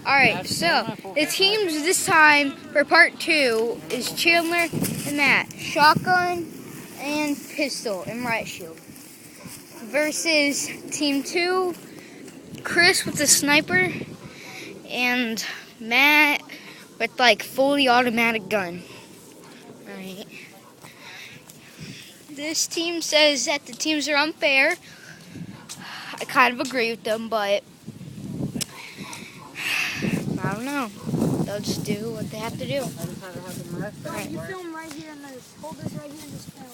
Alright, so the teams this time for part 2 is Chandler and Matt. Shotgun and pistol and riot shield. Versus team 2, Chris with the sniper and Matt with like fully automatic gun. Alright. This team says that the teams are unfair. I kind of agree with them, but I don't know. They'll just do what they have to do. Right. You film right here and this. Hold this right here and just film.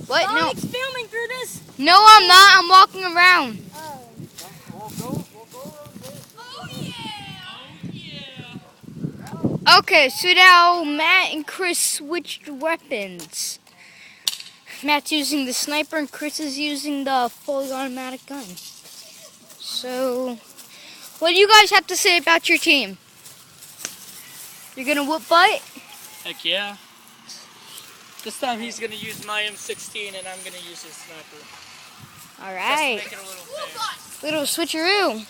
What? No. It's filming through this. No, I'm not. I'm walking around. Oh. Oh yeah. Okay, so now Matt and Chris switched weapons. Matt's using the sniper and Chris is using the fully automatic gun. So, what do you guys have to say about your team? You're gonna whoop butt? Heck yeah. This time he's gonna use my M16 and I'm gonna use his sniper. Alright. Just to make it a little fair. Little switcheroo.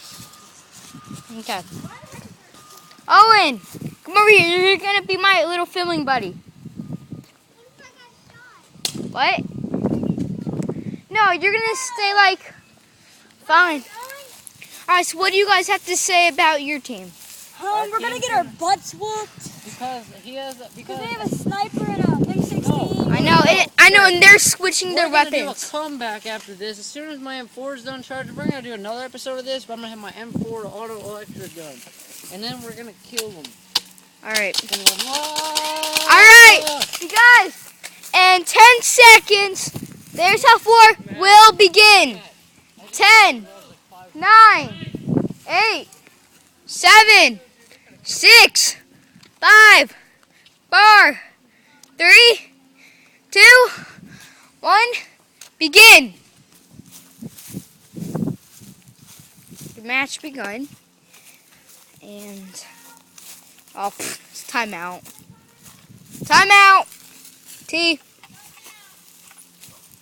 Okay. Owen, come over here. You're gonna be my little filming buddy. What? No, you're gonna stay like fine. Alright, so what do you guys have to say about your team? We're gonna get our butts whooped. Because he has Because they have a sniper and a M16. I know, and they're switching their We're gonna weapons. do a comeback after this. As soon as my M4 is done charging, we're gonna do another episode of this, but I'm gonna have my M4 auto electric gun. And then we're gonna kill them. Alright. Alright! Alright, you guys, in 10 seconds, there's how 4 will begin. 10, 9, 8, 7, 6, 5, 4, 3, 2, 1, begin. The match begun. And, it's timeout. Timeout! T.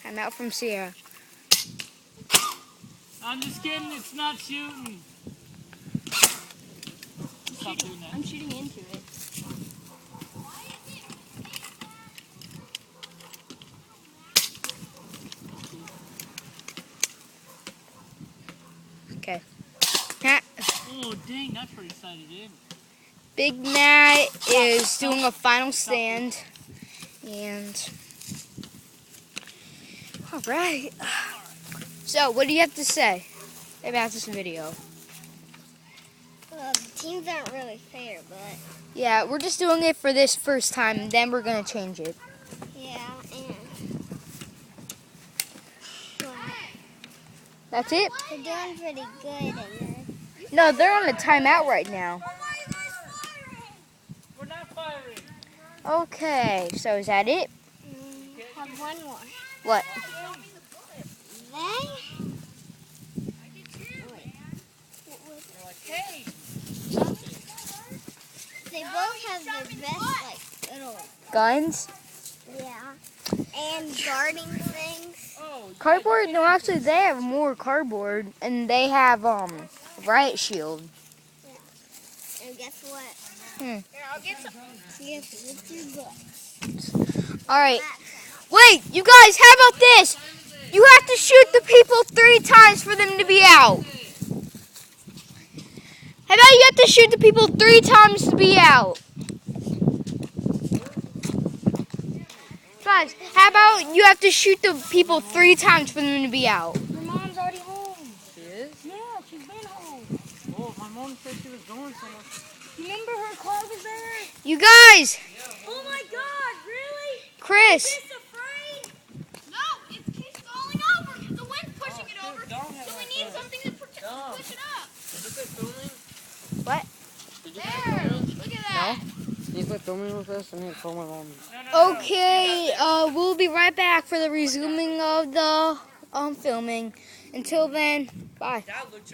Timeout from Sierra. I'm just kidding, it's not shooting. Stop doing that. I'm shooting into it. Okay. Matt, Oh dang, that's pretty sighted in. Big Matt is doing a final stand. And, alright. So, what do you have to say about this video? Well, the teams aren't really fair, but Yeah, we're just doing it for this first time, and then we're going to change it. yeah, and That's it? they're doing pretty good. And No, they're on a timeout right now. We're not firing. Okay, so is that it? have one more. What? They both have their best, little, Guns? yeah, and guarding things. Cardboard? No, actually, they have more cardboard, and they have, riot shield. And guess what? Hmm. You have to lift your butt. Alright. Wait, you guys, how about this? You have to shoot the people 3 times for them to be out. How about you have to shoot the people 3 times to be out? Guys, how about you have to shoot the people 3 times for them to be out? Your mom's already home. She is? Yeah, she's been home. Oh, my mom said she was going somewhere. Remember her car was there? You guys, Oh my God! Really? Chris, This afraid? No, it keeps falling over. The wind's pushing it over. So we need something to push it up. Did you quit filming? What? Did you quit filming? Look at that. Can you quit filming with us? I need to call my mom. Okay, we'll be right back for the resuming of the filming. Until then, bye. That looks